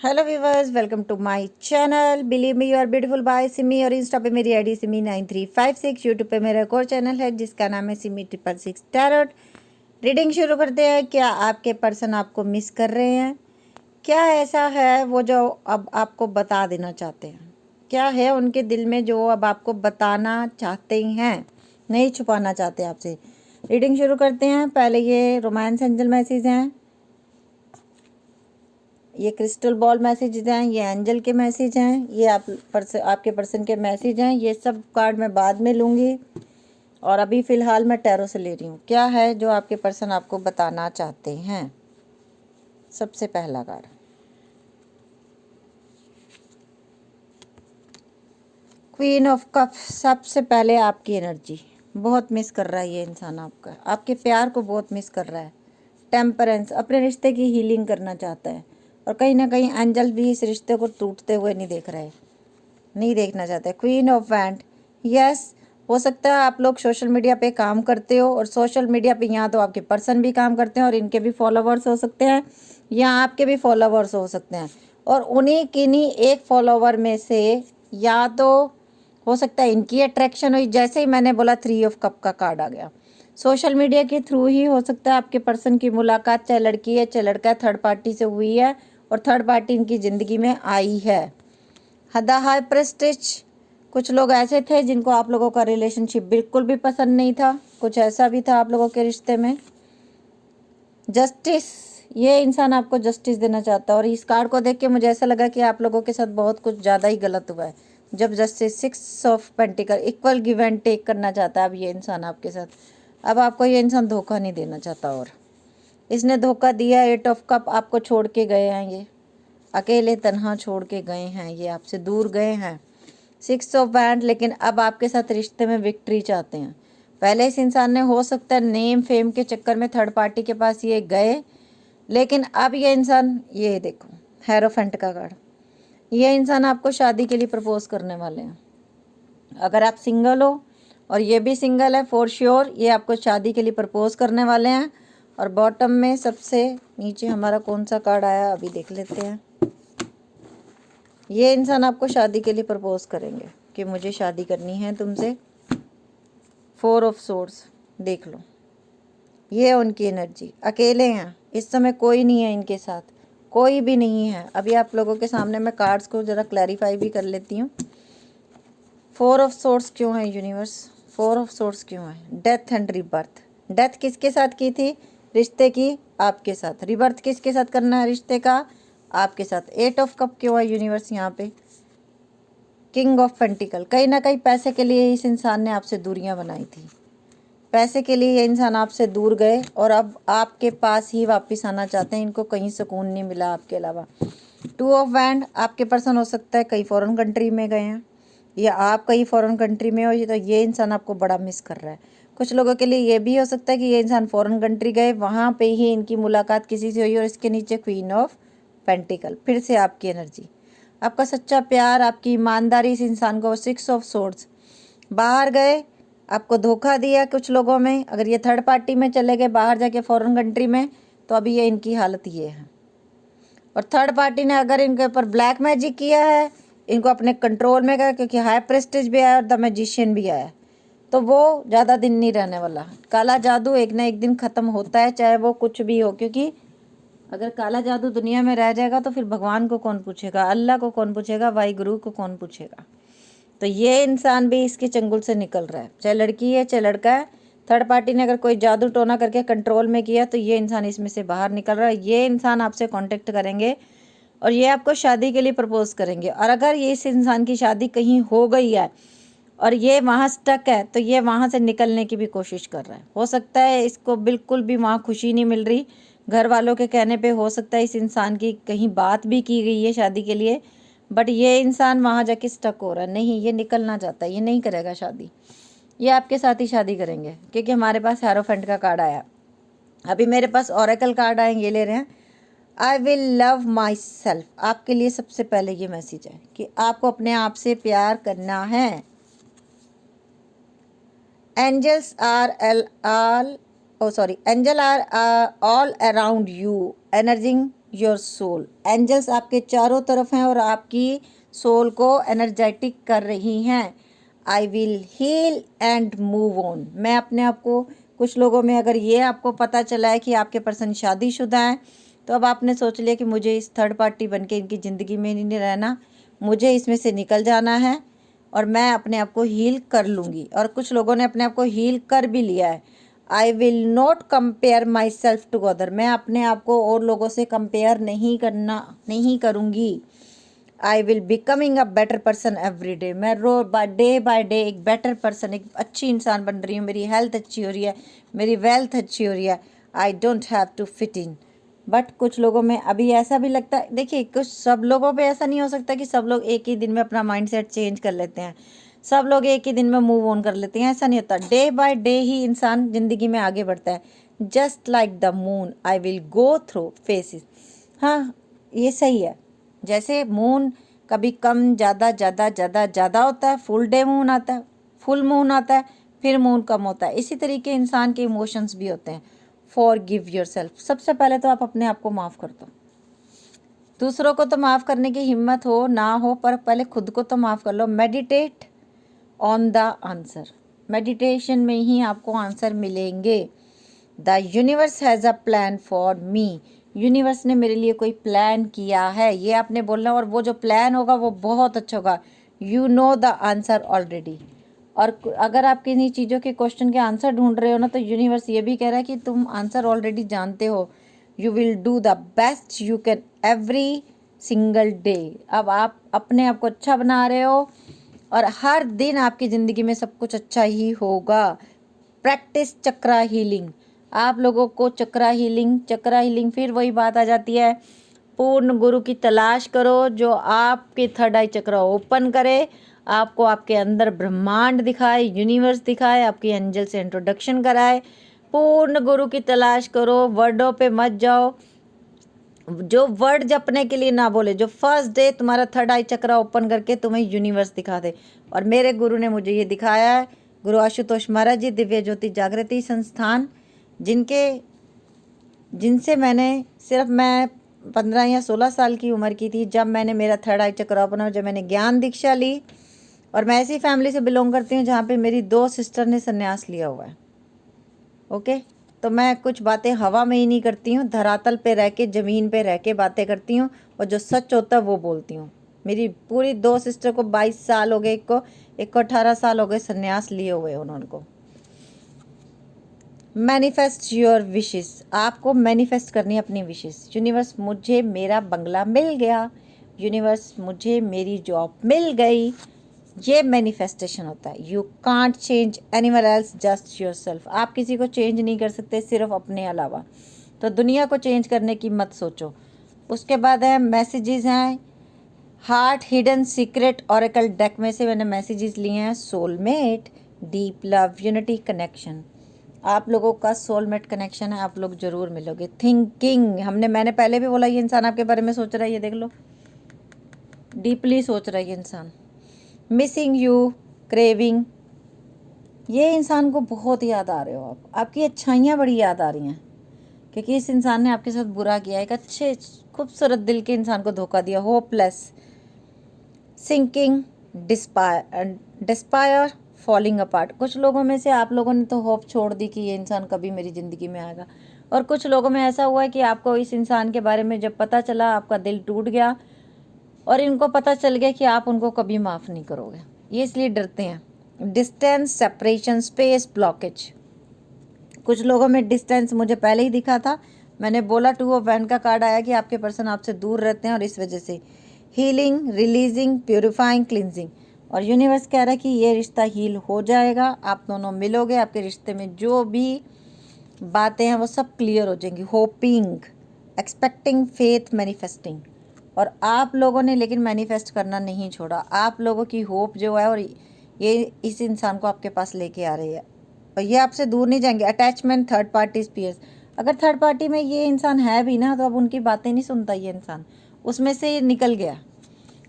Hello viewers, welcome to my channel. Believe me you are beautiful by Simi. और insta पे मेरी ID Simi 9356। YouTube पे मेरा एक और चैनल है जिसका नाम है सिमी 666 टैरोट। रीडिंग शुरू करते हैं। क्या आपके पर्सन आपको मिस कर रहे हैं? क्या ऐसा है वो जो अब आपको बता देना चाहते हैं? क्या है उनके दिल में जो अब आपको बताना चाहते हैं, नहीं छुपाना चाहते आपसे? रीडिंग शुरू करते हैं। पहले ये रोमांस एंजल मैसेज हैं, ये क्रिस्टल बॉल मैसेजेस हैं, ये एंजल के मैसेज हैं, ये आपके पर्सन के मैसेज हैं। ये सब कार्ड मैं बाद में लूँगी और अभी फ़िलहाल मैं टैरो से ले रही हूँ। क्या है जो आपके पर्सन आपको बताना चाहते हैं? सबसे पहला कार्ड, क्वीन ऑफ कप। सबसे पहले आपकी एनर्जी बहुत मिस कर रहा है ये इंसान आपका, आपके प्यार को बहुत मिस कर रहा है। टेम्परेंस, अपने रिश्ते की हीलिंग करना चाहता है और कहीं ना कहीं एंजल भी इस रिश्ते को टूटते हुए नहीं देख रहे, नहीं देखना चाहते। क्वीन ऑफ वैंड, यस, हो सकता है आप लोग सोशल मीडिया पे काम करते हो और सोशल मीडिया पे यहाँ तो आपके पर्सन भी काम करते हैं और इनके भी फॉलोवर्स हो सकते हैं या आपके भी फॉलोवर्स हो सकते हैं। और उन्हीं किन्हीं एक फॉलोवर में से या तो हो सकता है इनकी अट्रैक्शन हुई, जैसे ही मैंने बोला 3 ऑफ कप का कार्ड आ गया। सोशल मीडिया के थ्रू ही हो सकता है आपके पर्सन की मुलाकात, चाहे लड़की है चाहे लड़का है, थर्ड पार्टी से हुई है और थर्ड पार्टी इनकी ज़िंदगी में आई है। द हाई प्रेस्टिज, कुछ लोग ऐसे थे जिनको आप लोगों का रिलेशनशिप बिल्कुल भी पसंद नहीं था, कुछ ऐसा भी था आप लोगों के रिश्ते में। जस्टिस, ये इंसान आपको जस्टिस देना चाहता है और इस कार्ड को देख के मुझे ऐसा लगा कि आप लोगों के साथ बहुत कुछ ज़्यादा ही गलत हुआ है। जब justice, 6 of pentacles, equal give and take करना चाहता है अब ये इंसान आपके साथ। अब आपको ये इंसान धोखा नहीं देना चाहता और इसने धोखा दिया। 8 ऑफ कप, आपको छोड़ के गए हैं, ये अकेले तन्हा छोड़ के गए हैं, ये आपसे दूर गए हैं। 6 ऑफ वैंड, लेकिन अब आपके साथ रिश्ते में विक्ट्री चाहते हैं। पहले इस इंसान ने हो सकता है नेम फेम के चक्कर में थर्ड पार्टी के पास ये गए, लेकिन अब ये इंसान, ये देखो हेरोफेंट का कार्ड, ये इंसान आपको शादी के लिए प्रपोज करने वाले हैं। अगर आप सिंगल हो और ये भी सिंगल है, फॉर श्योर ये आपको शादी के लिए प्रपोज करने वाले हैं। और बॉटम में सबसे नीचे हमारा कौन सा कार्ड आया अभी देख लेते हैं। ये इंसान आपको शादी के लिए प्रपोज करेंगे कि मुझे शादी करनी है तुमसे। 4 ऑफ सोर्ड्स, देख लो, ये है उनकी एनर्जी। अकेले हैं इस समय, कोई नहीं है इनके साथ, कोई भी नहीं है। अभी आप लोगों के सामने मैं कार्ड्स को ज़रा क्लैरिफाई भी कर लेती हूँ। 4 ऑफ सोर्ड्स क्यों है यूनिवर्स? 4 ऑफ सोर्ड्स क्यों है? Death and rebirth. डेथ किसके साथ की थी? रिश्ते की, आपके साथ। रिबर्थ किसके साथ करना है? रिश्ते का, आपके साथ। 8 ऑफ कप क्यों है यूनिवर्स यहाँ पे? किंग ऑफ पेंटिकल, कहीं ना कहीं पैसे के लिए इस इंसान ने आपसे दूरियां बनाई थी। पैसे के लिए ये इंसान आपसे दूर गए और अब आपके पास ही वापस आना चाहते हैं। इनको कहीं सुकून नहीं मिला आपके अलावा। 2 ऑफ वैंड, आपके पर्सन हो सकता है कहीं फॉरेन कंट्री में गए हैं या आप कहीं फॉरेन कंट्री में हो, तो ये इंसान आपको बड़ा मिस कर रहा है। कुछ लोगों के लिए ये भी हो सकता है कि ये इंसान फॉरेन कंट्री गए, वहाँ पे ही इनकी मुलाकात किसी से हुई और इसके नीचे क्वीन ऑफ पेंटिकल। फिर से आपकी एनर्जी, आपका सच्चा प्यार, आपकी ईमानदारी इस इंसान को। 6 ऑफ सोर्ड्स, बाहर गए, आपको धोखा दिया कुछ लोगों में। अगर ये थर्ड पार्टी में चले गए बाहर जाके फॉरेन कंट्री में, तो अभी ये इनकी हालत ये है। और थर्ड पार्टी ने अगर इनके ऊपर ब्लैक मैजिक किया है, इनको अपने कंट्रोल में किया, क्योंकि हाई प्रेस्टिज भी आया और द मैजिशियन भी आया, तो वो ज़्यादा दिन नहीं रहने वाला। काला जादू एक ना एक दिन ख़त्म होता है, चाहे वो कुछ भी हो। क्योंकि अगर काला जादू दुनिया में रह जाएगा तो फिर भगवान को कौन पूछेगा, अल्लाह को कौन पूछेगा, वाहिगुरु को कौन पूछेगा? तो ये इंसान भी इसके चंगुल से निकल रहा है, चाहे लड़की है चाहे लड़का है। थर्ड पार्टी ने अगर कोई जादू टोना करके कंट्रोल में किया तो ये इंसान इसमें से बाहर निकल रहा है। ये इंसान आपसे कांटेक्ट करेंगे और ये आपको शादी के लिए प्रपोज करेंगे। और अगर ये इस इंसान की शादी कहीं हो गई है और ये वहाँ स्टक है, तो ये वहाँ से निकलने की भी कोशिश कर रहा है। हो सकता है इसको बिल्कुल भी वहाँ खुशी नहीं मिल रही, घर वालों के कहने पे हो सकता है इस इंसान की कहीं बात भी की गई है शादी के लिए, बट ये इंसान वहाँ जाके स्टक हो रहा है। नहीं, ये निकलना चाहता है, ये नहीं करेगा शादी, ये आपके साथ ही शादी करेंगे। क्योंकि हमारे पास हेरोफेंट का कार्ड आया, अभी मेरे पास ऑरेकल कार्ड आए, ये ले रहे हैं। I will love my self, आपके लिए सबसे पहले ये मैसेज है कि आपको अपने आप से प्यार करना है। Angels are all, oh sorry, angel are all around you, energizing your soul. Angels आपके चारों तरफ हैं और आपकी सोल को एनर्जेटिक कर रही हैं। I will heal and move on. मैं अपने आप को, कुछ लोगों में अगर ये आपको पता चला है कि आपके पर्सन शादीशुदा हैं, तो अब आपने सोच लिया कि मुझे इस थर्ड पार्टी बन के इनकी ज़िंदगी में नहीं रहना, मुझे इसमें से निकल जाना है और मैं अपने आप को हील कर लूँगी। और कुछ लोगों ने अपने आप को हील कर भी लिया है। I will not compare myself to other. मैं अपने आप को और लोगों से कंपेयर नहीं करूँगी। I will becoming a better person every day. मैं बाय डे एक बेटर पर्सन, एक अच्छी इंसान बन रही हूँ। मेरी हेल्थ अच्छी हो रही है, मेरी वेल्थ अच्छी हो रही है। I don't have to fit in. But कुछ लोगों में अभी ऐसा भी लगता है, देखिए कुछ सब लोगों पे ऐसा नहीं हो सकता कि सब लोग एक ही दिन में अपना माइंडसेट चेंज कर लेते हैं, सब लोग एक ही दिन में मूव ऑन कर लेते हैं, ऐसा नहीं होता। डे बाय डे ही इंसान ज़िंदगी में आगे बढ़ता है। Just like the moon I will go through faces. हाँ, ये सही है। जैसे मून कभी कम ज़्यादा ज़्यादा ज़्यादा ज़्यादा होता है, फुल डे मून आता है, फुल मून आता है, फिर मून कम होता है। इसी तरीके इंसान के इमोशंस भी होते हैं। For give your self. सबसे पहले तो आप अपने आप को माफ़ कर दो। दूसरों को तो माफ़ करने की हिम्मत हो ना हो, पर पहले खुद को तो माफ़ कर लो। Meditate on the answer. Meditation में ही आपको आंसर मिलेंगे। The universe has a plan for me. Universe ने मेरे लिए कोई प्लान किया है, ये आपने बोलना, और वो जो प्लान होगा वो बहुत अच्छा होगा। You know the answer already. और अगर आप किन्हीं चीज़ों के क्वेश्चन के आंसर ढूंढ रहे हो ना, तो यूनिवर्स ये भी कह रहा है कि तुम आंसर ऑलरेडी जानते हो। You will do the best you can every single day. अब आप अपने आप को अच्छा बना रहे हो और हर दिन आपकी ज़िंदगी में सब कुछ अच्छा ही होगा। प्रैक्टिस चक्रा हीलिंग। आप लोगों को चक्रा हीलिंग फिर वही बात आ जाती है। पूर्ण गुरु की तलाश करो जो आपके थर्ड आई चक्रा ओपन करे, आपको आपके अंदर ब्रह्मांड दिखाए, यूनिवर्स दिखाए, आपकी एंजल से इंट्रोडक्शन कराए। पूर्ण गुरु की तलाश करो, वर्डों पे मत जाओ, जो वर्ड जपने के लिए ना बोले, जो फर्स्ट डे तुम्हारा थर्ड आई चक्रा ओपन करके तुम्हें यूनिवर्स दिखा दे। और मेरे गुरु ने मुझे ये दिखाया है, गुरु आशुतोष महाराज जी, दिव्य ज्योति जागृति संस्थान, जिनसे मैं 15 या 16 साल की उम्र की थी जब मैंने मेरा थर्ड आई चक्र ओपन हुआ, जब मैंने ज्ञान दीक्षा ली। और मैं ऐसी फैमिली से बिलोंग करती हूँ जहाँ पे मेरी 2 सिस्टर ने संन्यास लिया हुआ है। ओके, तो मैं कुछ बातें हवा में ही नहीं करती हूँ, धरातल पे रह के, ज़मीन पे रह के बातें करती हूँ, और जो सच होता है वो बोलती हूँ। मेरी पूरी 2 सिस्टर को 22 साल हो गए, एक को 18 साल हो गए संन्यास लिए हुए उन्होंने को। Manifest your wishes. आपको मैनिफेस्ट करनी है अपनी विशेस। यूनिवर्स, मुझे मेरा बंगला मिल गया, यूनिवर्स मुझे मेरी जॉब मिल गई। ये मैनिफेस्टेशन होता है। You can't change anyone else, just your self. आप किसी को चेंज नहीं कर सकते सिर्फ अपने अलावा। तो दुनिया को चेंज करने की मत सोचो। उसके बाद है मैसेजेस हैं, heart hidden secret oracle deck में से मैंने मैसेजेस लिए हैं। Soulmate, deep love, unity, connection. आप लोगों का सोलमेट कनेक्शन है, आप लोग जरूर मिलोगे। थिंकिंग, मैंने पहले भी बोला, ये इंसान आपके बारे में सोच रहा है, ये देख लो, डीपली सोच रहा है ये इंसान। मिसिंग यू, क्रेविंग, ये इंसान को बहुत याद आ रहे हो आप, आपकी अच्छाइयाँ बड़ी याद आ रही हैं, क्योंकि इस इंसान ने आपके साथ बुरा किया, एक अच्छे खूबसूरत दिल के इंसान को धोखा दिया। Hopeless, sinking, despair, falling apart. कुछ लोगों में से आप लोगों ने तो होप छोड़ दी कि ये इंसान कभी मेरी ज़िंदगी में आएगा, और कुछ लोगों में ऐसा हुआ है कि आपको इस इंसान के बारे में जब पता चला आपका दिल टूट गया, और इनको पता चल गया कि आप उनको कभी माफ़ नहीं करोगे। ये इसलिए डरते हैं। Distance, separation, space, blockage. कुछ लोगों में डिस्टेंस मुझे पहले ही दिखा था, मैंने बोला 2 ऑफ वैंड का कार्ड आया कि आपके पर्सन आपसे दूर रहते हैं, और इस वजह से हीलिंग, रिलीजिंग, प्योरीफाइंग, क्लिनजिंग। और यूनिवर्स कह रहा है कि ये रिश्ता हील हो जाएगा, आप दोनों मिलोगे, आपके रिश्ते में जो भी बातें हैं वो सब क्लियर हो जाएंगी। Hopping, expecting, faith, manifesting. और आप लोगों ने लेकिन मैनिफेस्ट करना नहीं छोड़ा। आप लोगों की होप जो है, और ये इस इंसान को आपके पास लेके आ रही है, और ये आपसे दूर नहीं जाएंगे। Attachment, third party spears. अगर थर्ड पार्टी में ये इंसान है भी ना, तो अब उनकी बातें नहीं सुनता ये इंसान, उसमें से ये निकल गया,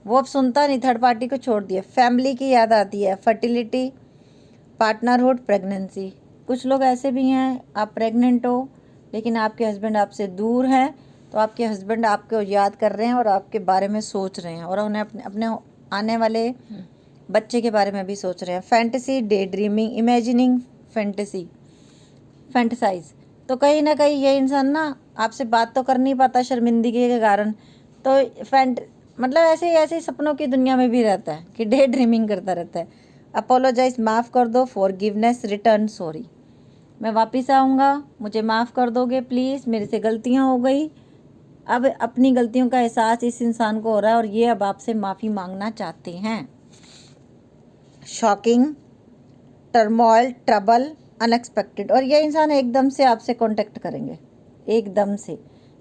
वो अब सुनता नहीं, थर्ड पार्टी को छोड़ दिया। फैमिली की याद आती है, फर्टिलिटी, पार्टनरहुड, प्रेगनेंसी। कुछ लोग ऐसे भी हैं, आप प्रेग्नेंट हो लेकिन आपके हस्बैंड आपसे दूर हैं, तो आपके हस्बैंड आपको याद कर रहे हैं और आपके बारे में सोच रहे हैं, और उन्हें अपने अपने आने वाले बच्चे के बारे में भी सोच रहे हैं। Fantasy, day dreaming, imagining, fantasise. तो कहीं ना कहीं ये इंसान ना आपसे बात तो कर नहीं पाता शर्मिंदगी के कारण, तो मतलब ऐसे ही सपनों की दुनिया में भी रहता है कि डे ड्रीमिंग करता रहता है। अपोलोजाइज, माफ़ कर दो, फॉरगिवनेस, रिटर्न, सॉरी, मैं वापस आऊँगा, मुझे माफ़ कर दोगे प्लीज़, मेरे से गलतियाँ हो गई। अब अपनी गलतियों का एहसास इस इंसान को हो रहा है और ये अब आपसे माफ़ी मांगना चाहते हैं। Shocking, turmoil, trouble, unexpected. और ये इंसान एकदम से आपसे कांटेक्ट करेंगे,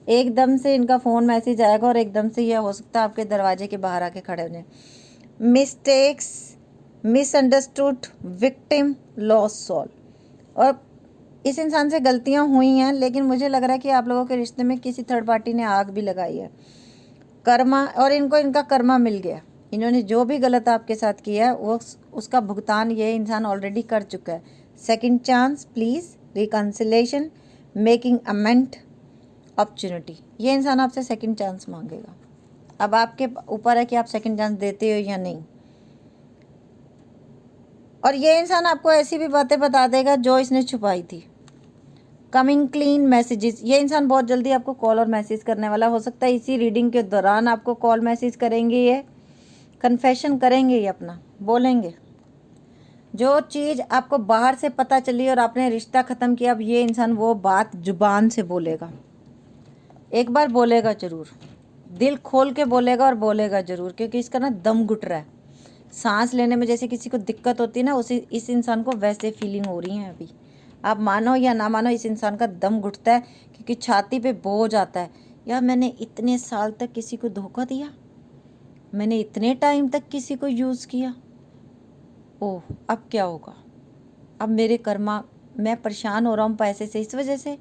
एकदम से इनका फ़ोन मैसेज आएगा और एकदम से यह हो सकता है आपके दरवाजे के बाहर आके खड़े होने। Mistakes, misunderstood, victim, loss soul. और इस इंसान से गलतियां हुई हैं, लेकिन मुझे लग रहा है कि आप लोगों के रिश्ते में किसी थर्ड पार्टी ने आग भी लगाई है। कर्मा, और इनको इनका कर्मा मिल गया। इन्होंने जो भी गलत आपके साथ किया है वो उसका भुगतान ये इंसान ऑलरेडी कर चुका है। Second chance please, reconciliation, making amend, opportunity. ये इंसान आपसे सेकंड चांस मांगेगा। अब आपके ऊपर है कि आप सेकंड चांस देते हो या नहीं। और ये इंसान आपको ऐसी भी बातें बता देगा जो इसने छुपाई थी। कमिंग क्लीन मैसेजेस, ये इंसान बहुत जल्दी आपको कॉल और मैसेज करने वाला। हो सकता है इसी रीडिंग के दौरान आपको कॉल मैसेज करेंगे, ये कन्फेशन करेंगे, ये अपना बोलेंगे। जो चीज़ आपको बाहर से पता चली और आपने रिश्ता ख़त्म किया, अब ये इंसान वो बात जुबान से बोलेगा। एक बार बोलेगा ज़रूर, दिल खोल के बोलेगा और बोलेगा ज़रूर, क्योंकि इसका ना दम घुट रहा है। सांस लेने में जैसे किसी को दिक्कत होती है ना, उसी इस इंसान को वैसे फीलिंग हो रही है अभी। आप मानो या ना मानो, इस इंसान का दम घुटता है, क्योंकि छाती पे बोझ आता है। यार मैंने इतने साल तक किसी को धोखा दिया, मैंने इतने टाइम तक किसी को यूज़ किया, ओह अब क्या होगा, अब मेरे कर्मा, मैं परेशान हो रहा हूँ पैसे से, इस वजह से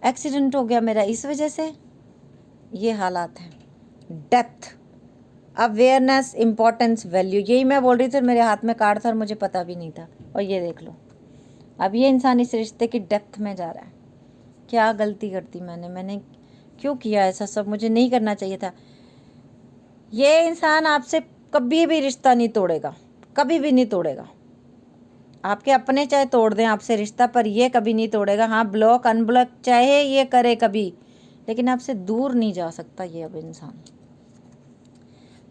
एक्सीडेंट हो गया मेरा, इस वजह से। ये हालात हैं। Depth, awareness, importance, value. यही मैं बोल रही थी, मेरे हाथ में कार्ड था और मुझे पता भी नहीं था। और ये देख लो, अब ये इंसान इस रिश्ते की डेप्थ में जा रहा है। क्या गलती करती मैंने क्यों किया ऐसा सब, मुझे नहीं करना चाहिए था। ये इंसान आपसे कभी भी रिश्ता नहीं तोड़ेगा, कभी भी नहीं तोड़ेगा। आपके अपने चाहे तोड़ दें आपसे रिश्ता, पर ये कभी नहीं तोड़ेगा। हाँ, ब्लॉक अनब्लॉक चाहे ये करे कभी, लेकिन आपसे दूर नहीं जा सकता ये अब इंसान।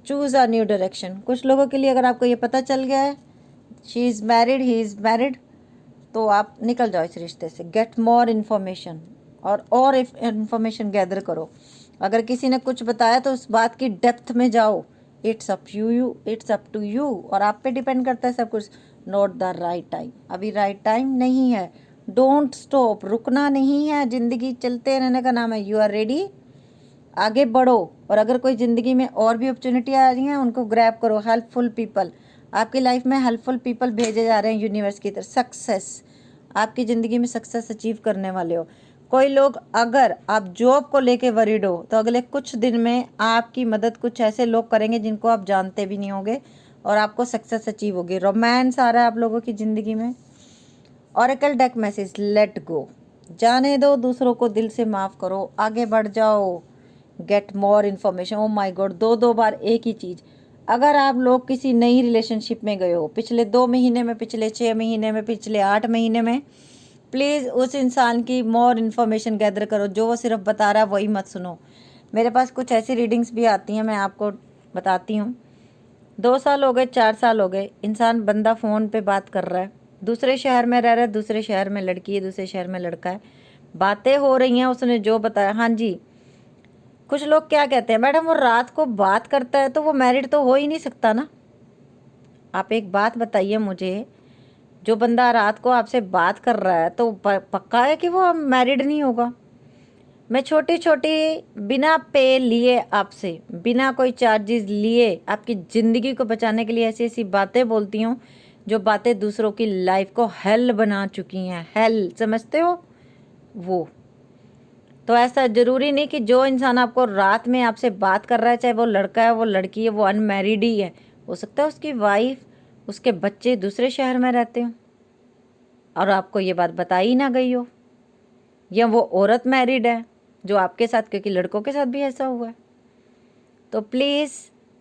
Choose a new direction. कुछ लोगों के लिए अगर आपको ये पता चल गया है she is married, he is married, तो आप निकल जाओ इस रिश्ते से। गेट मोर इन्फॉर्मेशन, और इन्फॉर्मेशन गैदर करो। अगर किसी ने कुछ बताया तो उस बात की डेप्थ में जाओ। इट्स अप टू यू, और आप पे डिपेंड करता है सब कुछ। नॉट द राइट टाइम, अभी राइट टाइम नहीं है। डोंट स्टॉप, रुकना नहीं है, ज़िंदगी चलते रहने का नाम है। यू आर रेडी, आगे बढ़ो। और अगर कोई ज़िंदगी में और भी अपॉर्चुनिटी आ रही हैं, उनको ग्रैब करो। हेल्पफुल पीपल, आपकी लाइफ में हेल्पफुल पीपल भेजे जा रहे हैं यूनिवर्स की तरफ। सक्सेस, आपकी ज़िंदगी में सक्सेस अचीव करने वाले हो। कोई लोग, अगर आप जॉब को लेके वरीड हो, तो अगले कुछ दिन में आपकी मदद कुछ ऐसे लोग करेंगे जिनको आप जानते भी नहीं होंगे, और आपको सक्सेस अचीव होगी। रोमांस आ रहा है आप लोगों की ज़िंदगी में। Oracle deck message, let go, जाने दो, दूसरों को दिल से माफ़ करो, आगे बढ़ जाओ। Get more information. Oh my God, दो बार एक ही चीज़। अगर आप लोग किसी नई रिलेशनशिप में गए हो, पिछले 2 महीने में, पिछले 6 महीने में, पिछले 8 महीने में, प्लीज़ उस इंसान की मोर इन्फॉर्मेशन गैदर करो। जो वो सिर्फ बता रहा है वही मत सुनो। मेरे पास कुछ ऐसी रीडिंग्स भी आती हैं, मैं आपको बताती हूँ। 2 साल हो गए, 4 साल हो गए, इंसान बंदा फ़ोन पे बात कर रहा है, दूसरे शहर में रह रहा है, दूसरे शहर में लड़की है, दूसरे शहर में लड़का है, बातें हो रही हैं, उसने जो बताया। हाँ जी, कुछ लोग क्या कहते हैं, मैडम वो रात को बात करता है तो वो मैरिड तो हो ही नहीं सकता ना। आप एक बात बताइए मुझे, जो बंदा रात को आपसे बात कर रहा है तो पक्का है कि वो मैरिड नहीं होगा। मैं छोटी छोटी बिना पे लिए आपसे, बिना कोई चार्जेस लिए, आपकी ज़िंदगी को बचाने के लिए ऐसी ऐसी बातें बोलती हूँ, जो बातें दूसरों की लाइफ को हेल बना चुकी हैं। हेल समझते हो वो। तो ऐसा ज़रूरी नहीं कि जो इंसान आपको रात में आपसे बात कर रहा है, चाहे वो लड़का है, वो लड़की है, वो अनमैरिड ही है, हो सकता है उसकी वाइफ, उसके बच्चे दूसरे शहर में रहते हो और आपको ये बात बताई ना गई हो, या वो औरत मैरिड है जो आपके साथ, क्योंकि लड़कों के साथ भी ऐसा हुआ है। तो प्लीज़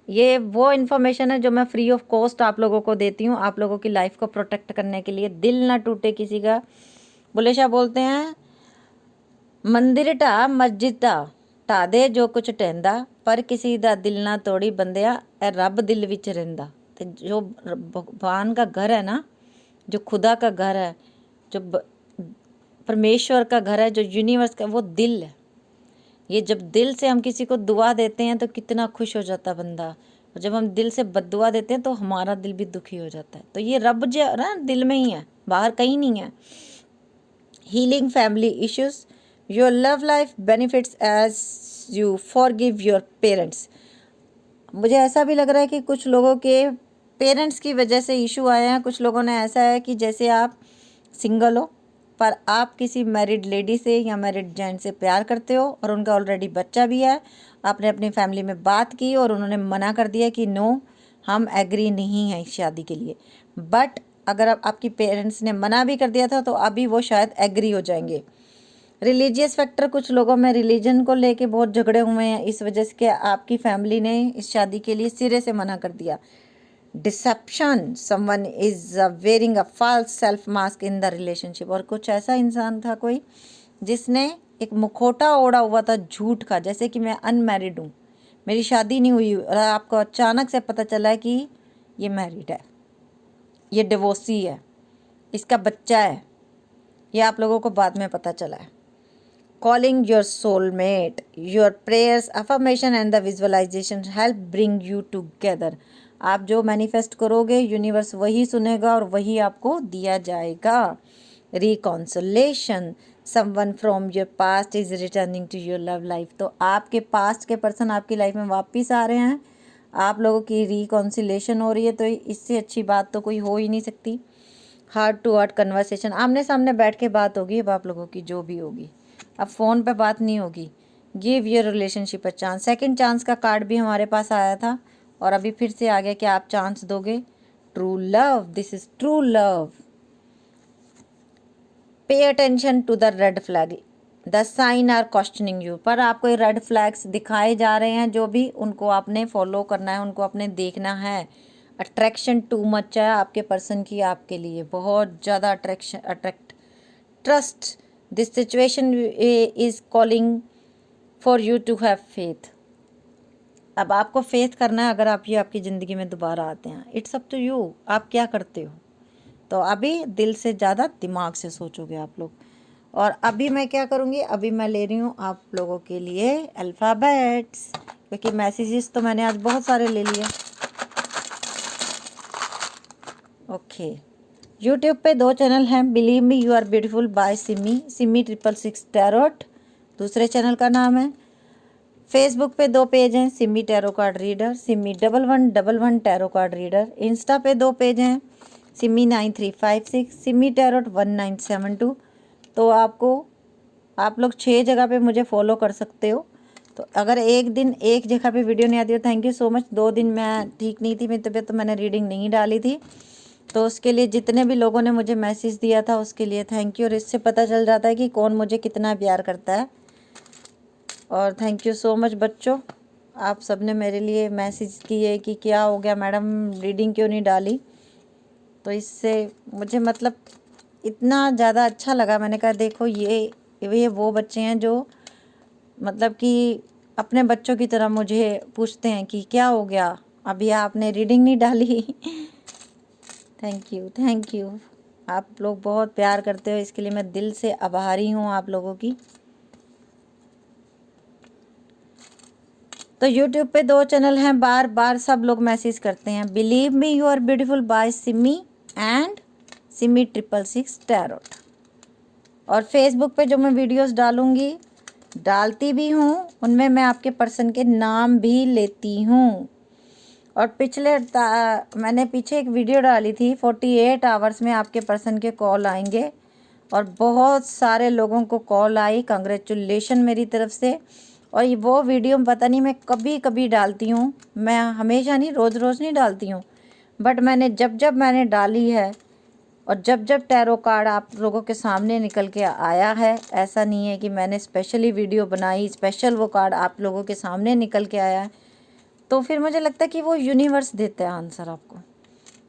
ये वो इन्फॉर्मेशन है जो मैं फ्री ऑफ कॉस्ट आप लोगों को देती हूँ, आप लोगों की लाइफ को प्रोटेक्ट करने के लिए। दिल ना टूटे किसी का। बुल्ले शाह बोलते हैं, मंदिर ढा मस्जिद ढा दे जो कुछ टहंदा, पर किसी दा दिल ना तोड़ी बंदिया, ए रब दिल विच रहिंदा। तो जो भगवान का घर है ना, जो खुदा का घर है, जो परमेश्वर का घर है, जो यूनिवर्स का, वो दिल है। ये जब दिल से हम किसी को दुआ देते हैं तो कितना खुश हो जाता बंदा, और जब हम दिल से बद्दुआ देते हैं तो हमारा दिल भी दुखी हो जाता है। तो ये रब जो है ना, दिल में ही है, बाहर कहीं नहीं है। Healing family issues, your love life benefits as you forgive your parents. मुझे ऐसा भी लग रहा है कि कुछ लोगों के पेरेंट्स की वजह से इशू आए हैं। कुछ लोगों ने ऐसा है कि जैसे आप सिंगल हो, पर आप किसी मैरिड लेडी से या मैरिड जेंट से प्यार करते हो और उनका ऑलरेडी बच्चा भी है। आपने अपनी फैमिली में बात की और उन्होंने मना कर दिया कि नो, हम एग्री नहीं हैं इस शादी के लिए। बट अगर आपकी पेरेंट्स ने मना भी कर दिया था तो अभी वो शायद एग्री हो जाएंगे। रिलीजियस फैक्टर, कुछ लोगों में रिलीजन को लेके बहुत झगड़े हुए हैं इस वजह से कि आपकी फैमिली ने इस शादी के लिए सिरे से मना कर दिया। Deception, someone is wearing a false self mask in the relationship. और कुछ ऐसा इंसान था कोई जिसने एक मुखौटा ओढ़ा हुआ था झूठ का, जैसे कि मैं अनमैरिड हूँ, मेरी शादी नहीं हुई, और आपको अचानक से पता चला है कि ये मैरिड है, ये डिवोर्सी है, इसका बच्चा है। ये आप लोगों को बाद में पता चला है। Calling your soulmate, your prayers, affirmation and the visualisation help bring you together. आप जो मैनिफेस्ट करोगे यूनिवर्स वही सुनेगा और वही आपको दिया जाएगा। Reconciliation, someone from your past is returning to your love life. तो आपके पास्ट के पर्सन आपकी लाइफ में वापस आ रहे हैं, आप लोगों की रिकॉन्सिलेशन हो रही है। तो इससे अच्छी बात तो कोई हो ही नहीं सकती। हार्ट टू हार्ट कन्वर्सेशन, आमने सामने बैठ के बात होगी अब आप लोगों की, जो भी होगी। अब फ़ोन पे बात नहीं होगी। Give your relationship a chance. Second chance का कार्ड भी हमारे पास आया था और अभी फिर से आ गया कि आप चांस दोगे। True love, this is true love. Pay attention to the red flag, the sign are questioning you. पर आपको ये रेड फ्लैग्स दिखाए जा रहे हैं, जो भी उनको आपने फॉलो करना है, उनको आपने देखना है। अट्रैक्शन टू मच है आपके पर्सन की आपके लिए, बहुत ज़्यादा attract. Trust, this situation is calling for you to have faith. अब आपको फेथ करना है अगर आप ये आपकी ज़िंदगी में दोबारा आते हैं। इट्स अप टू यू, आप क्या करते हो। तो अभी दिल से ज़्यादा दिमाग से सोचोगे आप लोग। और अभी मैं क्या करूँगी, अभी मैं ले रही हूँ आप लोगों के लिए अल्फ़ाबेट्स, क्योंकि मैसेजेस तो मैंने आज बहुत सारे ले लिए। ओके, यूट्यूब पे 2 चैनल हैं, believe me you are beautiful by Simi, Simi 666 tarot दूसरे चैनल का नाम है। फेसबुक पे 2 पेज हैं, Simi tarot card reader, Simi 1111 tarot card reader. Insta पे 2 पेज हैं, सिमी 9356, सिमी टैरोट 1972। तो आप लोग 6 जगह पे मुझे फॉलो कर सकते हो। तो अगर एक दिन एक जगह पे वीडियो नहीं आती हो, थैंक यू सो मच। 2 दिन मैं ठीक नहीं थी, मेरी तबीयत, तो मैंने रीडिंग नहीं डाली थी। तो उसके लिए जितने भी लोगों ने मुझे मैसेज दिया था उसके लिए थैंक यू। और इससे पता चल जाता है कि कौन मुझे कितना प्यार करता है। और थैंक यू सो मच बच्चों, आप सब ने मेरे लिए मैसेज किए कि क्या हो गया मैडम, रीडिंग क्यों नहीं डाली। तो इससे मुझे मतलब इतना ज़्यादा अच्छा लगा। मैंने कहा देखो ये वो बच्चे हैं जो मतलब कि अपने बच्चों की तरह मुझे पूछते हैं कि क्या हो गया, अभी आपने रीडिंग नहीं डाली। Thank you. आप लोग बहुत प्यार करते हो, इसके लिए मैं दिल से आभारी हूँ आप लोगों की। तो यूट्यूब पे 2 चैनल हैं, बार बार सब लोग मैसेज करते हैं, believe me you are beautiful by Simi and Simi 666 tarot. और फेसबुक पे जो मैं वीडियोस डालती भी हूँ, उनमें मैं आपके पर्सन के नाम भी लेती हूँ। और मैंने पीछे एक वीडियो डाली थी, 48 आवर्स में आपके पर्सन के कॉल आएंगे। और बहुत सारे लोगों को कॉल आई, कंग्रेचुलेशन मेरी तरफ से। और ये वो वीडियो पता नहीं मैं कभी कभी डालती हूँ, मैं हमेशा नहीं, रोज़ रोज़ नहीं डालती हूँ, बट मैंने जब मैंने डाली है और जब जब टैरो कार्ड आप लोगों के सामने निकल के आया है, ऐसा नहीं है कि मैंने स्पेशली वीडियो बनाई, स्पेशल वो कार्ड आप लोगों के सामने निकल के आया है, तो फिर मुझे लगता है कि वो यूनिवर्स देते हैं आंसर आपको।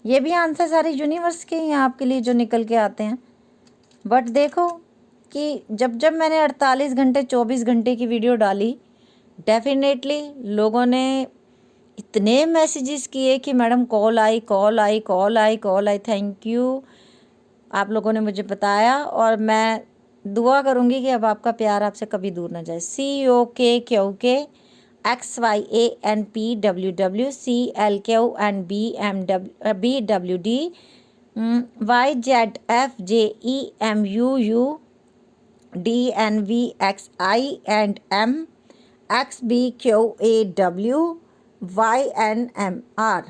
ये भी आंसर सारे यूनिवर्स के ही हैं आपके लिए जो निकल के आते हैं। बट देखो कि जब जब मैंने 48 घंटे 24 घंटे की वीडियो डाली, डेफिनेटली लोगों ने इतने मैसेजेस किए कि madam call I, call I, call I, call I. Thank you, आप लोगों ने मुझे बताया, और मैं दुआ करूँगी कि अब आपका प्यार आपसे कभी दूर ना जाए। COKQXYANPWWCLQNBMBWD YZFJEMUUDNVXINMXBQAWYNMR।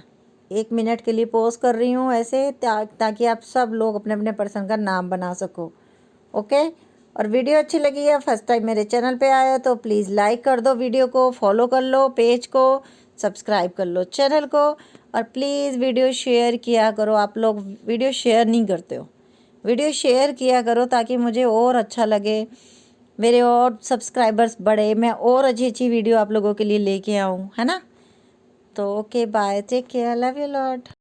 1 मिनट के लिए पॉज कर रही हूँ ऐसे ताकि आप सब लोग अपने अपने पर्सन का नाम बना सको। ओके, और वीडियो अच्छी लगी है, फर्स्ट टाइम मेरे चैनल पे आया तो प्लीज़ लाइक कर दो, वीडियो को फॉलो कर लो, पेज को सब्सक्राइब कर लो, चैनल को, और प्लीज़ वीडियो शेयर किया करो। आप लोग वीडियो शेयर नहीं करते हो, वीडियो शेयर किया करो ताकि मुझे और अच्छा लगे, मेरे और सब्सक्राइबर्स बढ़े, मैं और अच्छी अच्छी वीडियो आप लोगों के लिए लेके आऊँ, है ना। तो okay, bye, take care, love you lot.